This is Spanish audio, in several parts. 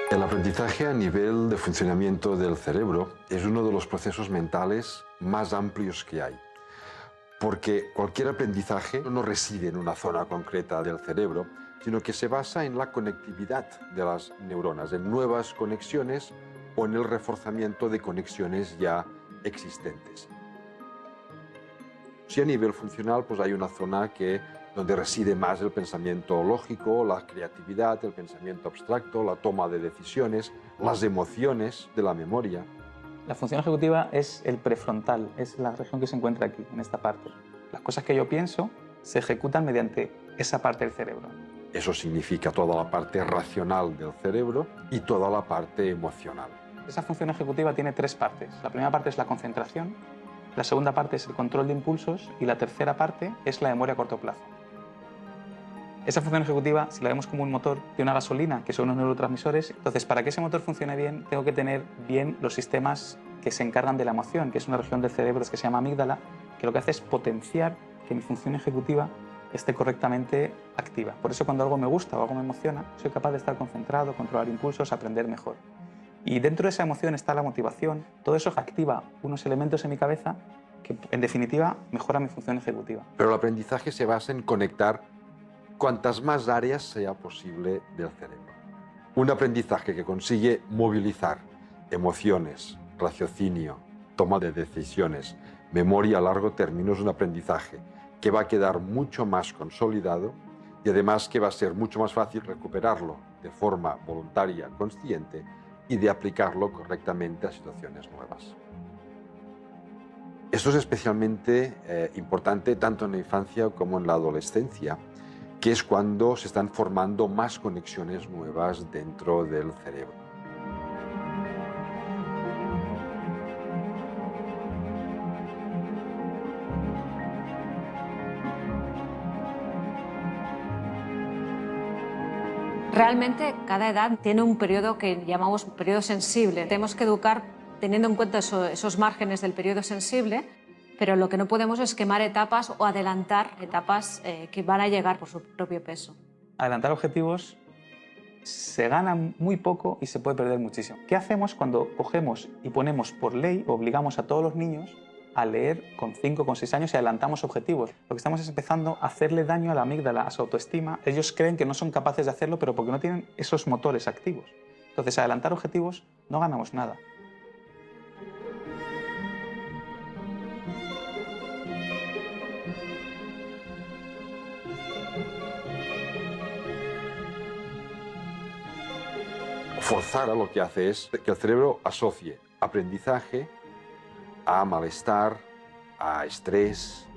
El aprendizaje a nivel de funcionamiento del cerebro es uno de los procesos mentales más amplios que hay, porque cualquier aprendizaje no reside en una zona concreta del cerebro, sino que se basa en la conectividad de las neuronas, en nuevas conexiones o en el reforzamiento de conexiones ya existentes. Si a nivel funcional pues hay una zona donde reside más el pensamiento lógico, la creatividad, el pensamiento abstracto, la toma de decisiones, las emociones de la memoria. La función ejecutiva es el prefrontal, es la región que se encuentra aquí, en esta parte. Las cosas que yo pienso se ejecutan mediante esa parte del cerebro. Eso significa toda la parte racional del cerebro y toda la parte emocional. Esa función ejecutiva tiene tres partes. La primera parte es la concentración, la segunda parte es el control de impulsos y la tercera parte es la memoria a corto plazo. Esa función ejecutiva, si la vemos como un motor de una gasolina, que son unos neurotransmisores, entonces para que ese motor funcione bien, tengo que tener bien los sistemas que se encargan de la emoción, que es una región del cerebro que se llama amígdala, que lo que hace es potenciar que mi función ejecutiva esté correctamente activa. Por eso cuando algo me gusta o algo me emociona, soy capaz de estar concentrado, controlar impulsos, aprender mejor. Y dentro de esa emoción está la motivación. Todo eso activa unos elementos en mi cabeza que, en definitiva, mejoran mi función ejecutiva. Pero el aprendizaje se basa en conectar cuantas más áreas sea posible del cerebro. Un aprendizaje que consigue movilizar emociones, raciocinio, toma de decisiones, memoria a largo término es un aprendizaje que va a quedar mucho más consolidado y además que va a ser mucho más fácil recuperarlo de forma voluntaria, consciente y de aplicarlo correctamente a situaciones nuevas. Esto es especialmente importante tanto en la infancia como en la adolescencia, que es cuando se están formando más conexiones nuevas dentro del cerebro. Realmente cada edad tiene un periodo que llamamos periodo sensible. Tenemos que educar teniendo en cuenta esos márgenes del periodo sensible, pero lo que no podemos es quemar etapas o adelantar etapas que van a llegar por su propio peso. Adelantar objetivos se gana muy poco y se puede perder muchísimo. ¿Qué hacemos cuando cogemos y ponemos por ley, obligamos a todos los niños a leer con 5, con 6 años y adelantamos objetivos? Lo que estamos es empezando a hacerle daño a la amígdala, a su autoestima. Ellos creen que no son capaces de hacerlo, pero porque no tienen esos motores activos. Entonces, adelantar objetivos no ganamos nada. Forzar a lo que hace es que el cerebro asocie aprendizaje a malestar, a estrés,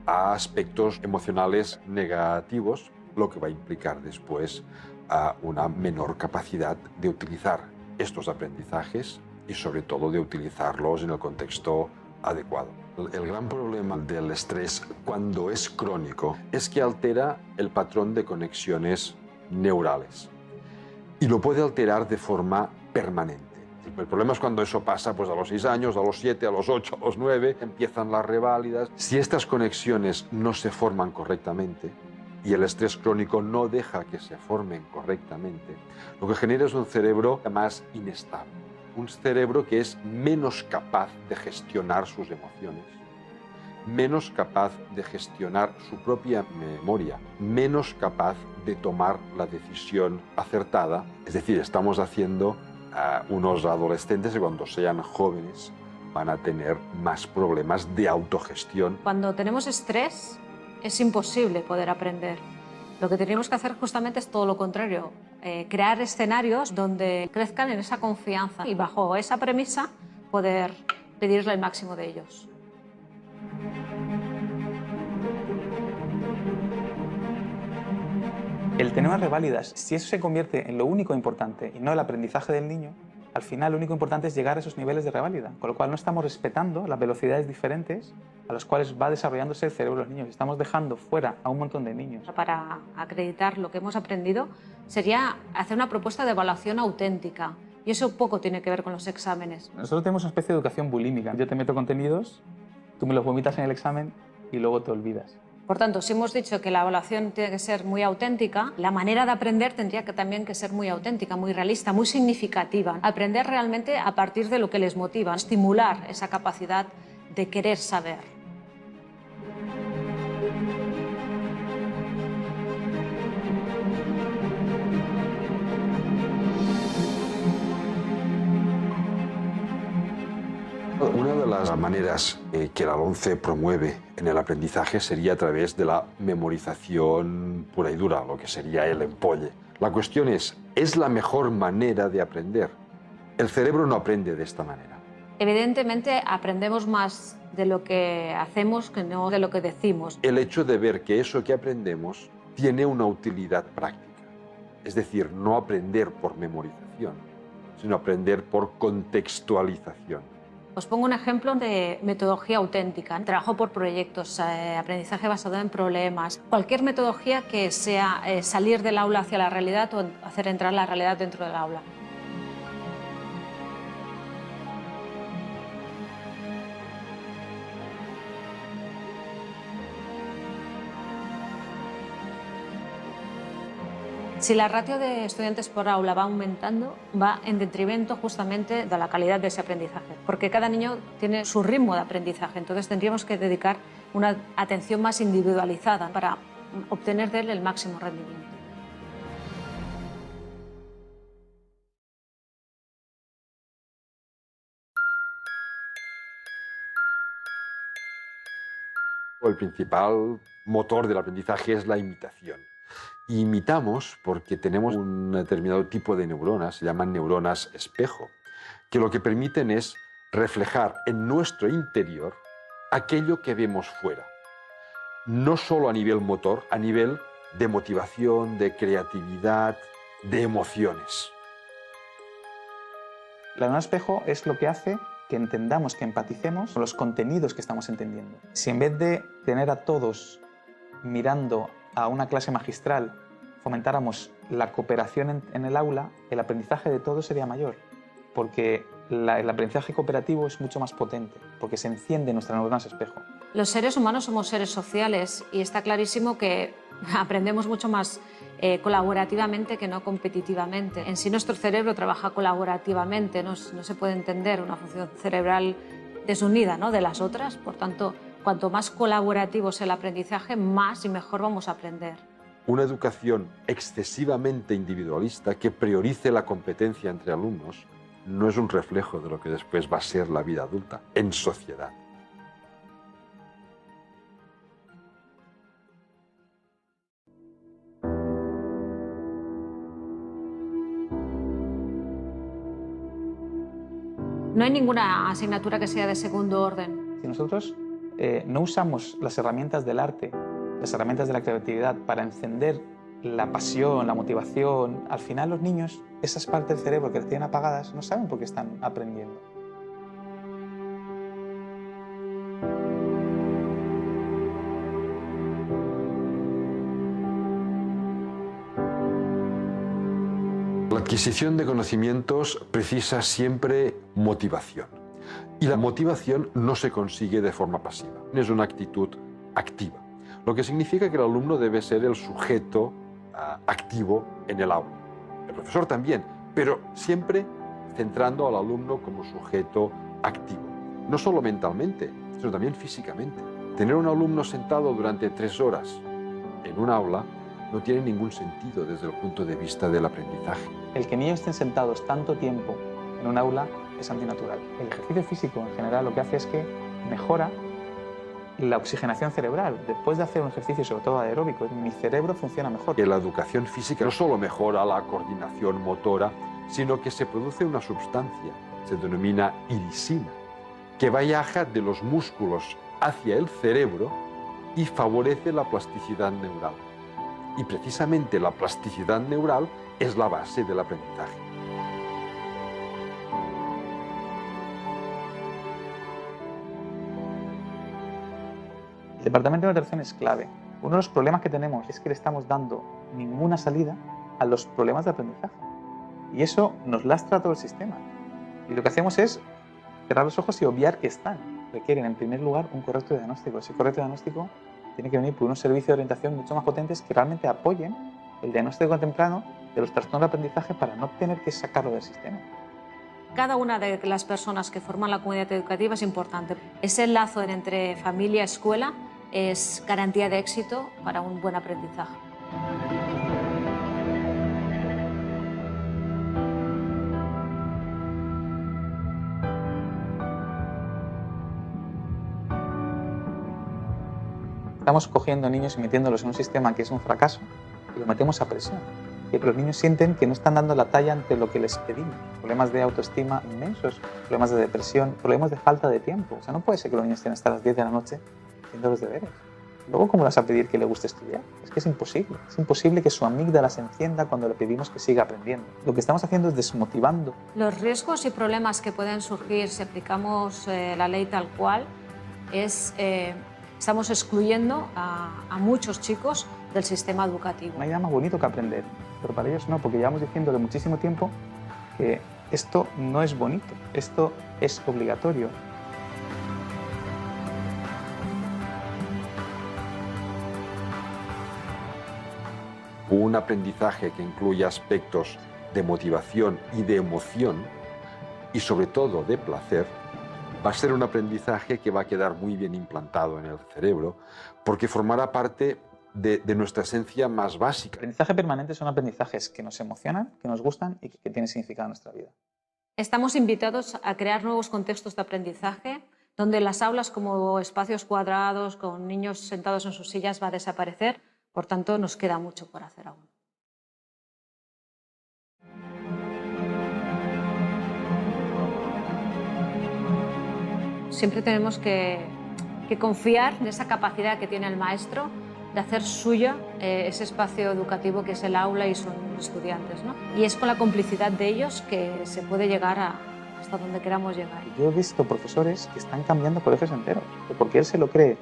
a aspectos emocionales negativos, lo que va a implicar después una menor capacidad de utilizar estos aprendizajes y sobre todo de utilizarlos en el contexto adecuado. El gran problema del estrés cuando es crónico es que altera el patrón de conexiones neurales y lo puede alterar de forma permanente. El problema es cuando eso pasa pues, a los 6 años, a los 7, a los 8, a los 9, empiezan las reválidas. Si estas conexiones no se forman correctamente y el estrés crónico no deja que se formen correctamente, lo que genera es un cerebro más inestable, un cerebro que es menos capaz de gestionar sus emociones, menos capaz de gestionar su propia memoria, menos capaz de tomar la decisión acertada. Es decir, estamos haciendo unos adolescentes que cuando sean jóvenes van a tener más problemas de autogestión. Cuando tenemos estrés es imposible poder aprender. Lo que tenemos que hacer justamente es todo lo contrario, crear escenarios donde crezcan en esa confianza y bajo esa premisa poder pedirle el máximo de ellos. El tener unas reválidas, si eso se convierte en lo único importante y no el aprendizaje del niño, al final lo único importante es llegar a esos niveles de reválida, con lo cual no estamos respetando las velocidades diferentes a las cuales va desarrollándose el cerebro de los niños. Estamos dejando fuera a un montón de niños. Para acreditar lo que hemos aprendido sería hacer una propuesta de evaluación auténtica y eso poco tiene que ver con los exámenes. Nosotros tenemos una especie de educación bulímica. Yo te meto contenidos, tú me los vomitas en el examen y luego te olvidas. Por tanto, si hemos dicho que la evaluación tiene que ser muy auténtica, la manera de aprender tendría que también que ser muy auténtica, muy realista, muy significativa. Aprender realmente a partir de lo que les motiva, estimular esa capacidad de querer saber. Una de las maneras que la LOMCE promueve en el aprendizaje sería a través de la memorización pura y dura, lo que sería el empolle. La cuestión ¿es la mejor manera de aprender? El cerebro no aprende de esta manera. Evidentemente aprendemos más de lo que hacemos que no de lo que decimos. El hecho de ver que eso que aprendemos tiene una utilidad práctica. Es decir, no aprender por memorización, sino aprender por contextualización. Os pongo un ejemplo de metodología auténtica. Trabajo por proyectos, aprendizaje basado en problemas. Cualquier metodología que sea salir del aula hacia la realidad o hacer entrar la realidad dentro del aula. Si la ratio de estudiantes por aula va aumentando, va en detrimento justamente de la calidad de ese aprendizaje, porque cada niño tiene su ritmo de aprendizaje, entonces tendríamos que dedicar una atención más individualizada para obtener de él el máximo rendimiento. El principal motor del aprendizaje es la imitación. Imitamos porque tenemos un determinado tipo de neuronas, se llaman neuronas espejo, que lo que permiten es reflejar en nuestro interior aquello que vemos fuera. No solo a nivel motor, a nivel de motivación, de creatividad, de emociones. La neurona espejo es lo que hace que entendamos, que empaticemos con los contenidos que estamos entendiendo. Si en vez de tener a todos mirando a una clase magistral fomentáramos la cooperación en el aula, el aprendizaje de todos sería mayor, porque el aprendizaje cooperativo es mucho más potente, porque se enciende nuestra neurona espejo. Los seres humanos somos seres sociales y está clarísimo que aprendemos mucho más colaborativamente que no competitivamente. En sí nuestro cerebro trabaja colaborativamente, no se puede entender una función cerebral desunida, ¿no?, de las otras, por tanto, cuanto más colaborativo sea el aprendizaje, más y mejor vamos a aprender. Una educación excesivamente individualista que priorice la competencia entre alumnos no es un reflejo de lo que después va a ser la vida adulta en sociedad. No hay ninguna asignatura que sea de segundo orden. Si nosotros no usamos las herramientas del arte, las herramientas de la creatividad para encender la pasión, la motivación, al final los niños, esas partes del cerebro que tienen apagadas, no saben por qué están aprendiendo. La adquisición de conocimientos precisa siempre motivación. Y la motivación no se consigue de forma pasiva, es una actitud activa. Lo que significa que el alumno debe ser el sujeto activo en el aula. El profesor también, pero siempre centrando al alumno como sujeto activo. No solo mentalmente, sino también físicamente. Tener un alumno sentado durante 3 horas en un aula no tiene ningún sentido desde el punto de vista del aprendizaje. El que niños estén sentados tanto tiempo en un aula es antinatural. El ejercicio físico en general lo que hace es que mejora la oxigenación cerebral. Después de hacer un ejercicio, sobre todo aeróbico, mi cerebro funciona mejor. Que la educación física no solo mejora la coordinación motora, sino que se produce una sustancia, se denomina irisina, que viaja de los músculos hacia el cerebro y favorece la plasticidad neural. Y precisamente la plasticidad neural es la base del aprendizaje. El departamento de nutrición es clave. Uno de los problemas que tenemos es que le estamos dando ninguna salida a los problemas de aprendizaje. Y eso nos lastra todo el sistema. Y lo que hacemos es cerrar los ojos y obviar que están. Requieren, en primer lugar, un correcto diagnóstico. Ese correcto diagnóstico tiene que venir por unos servicios de orientación mucho más potentes que realmente apoyen el diagnóstico temprano de los trastornos de aprendizaje para no tener que sacarlo del sistema. Cada una de las personas que forman la comunidad educativa es importante. Ese lazo entre familia y escuela es garantía de éxito para un buen aprendizaje. Estamos cogiendo niños y metiéndolos en un sistema que es un fracaso y lo metemos a presión. Pero los niños sienten que no están dando la talla ante lo que les pedimos. Problemas de autoestima inmensos, problemas de depresión, problemas de falta de tiempo. O sea, no puede ser que los niños estén hasta las 10 de la noche haciendo los deberes. Luego, ¿cómo le vas a pedir que le guste estudiar? Es que es imposible. Es imposible que su amígdala se encienda cuando le pedimos que siga aprendiendo. Lo que estamos haciendo es desmotivando. Los riesgos y problemas que pueden surgir si aplicamos la ley tal cual es... estamos excluyendo a muchos chicos del sistema educativo. No hay nada más bonito que aprender, pero para ellos no, porque llevamos diciéndole muchísimo tiempo que esto no es bonito, esto es obligatorio. Un aprendizaje que incluya aspectos de motivación y de emoción, y sobre todo de placer, va a ser un aprendizaje que va a quedar muy bien implantado en el cerebro, porque formará parte de nuestra esencia más básica. El aprendizaje permanente son aprendizajes que nos emocionan, que nos gustan y que tienen significado en nuestra vida. Estamos invitados a crear nuevos contextos de aprendizaje, donde las aulas como espacios cuadrados, con niños sentados en sus sillas, va a desaparecer. Por tanto, nos queda mucho por hacer aún. Siempre tenemos que confiar en esa capacidad que tiene el maestro de hacer suya ese espacio educativo que es el aula y son estudiantes, ¿no? Y es con la complicidad de ellos que se puede llegar hasta donde queramos llegar. Yo he visto profesores que están cambiando colegios enteros, porque él se lo cree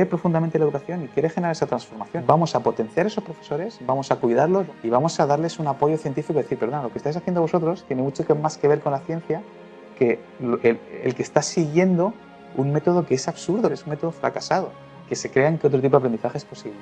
profundamente en la educación y quiere generar esa transformación. Vamos a potenciar a esos profesores, vamos a cuidarlos y vamos a darles un apoyo científico y decir, perdón, lo que estáis haciendo vosotros tiene mucho más que ver con la ciencia que el que está siguiendo un método que es absurdo, que es un método fracasado, que se crean que otro tipo de aprendizaje es posible.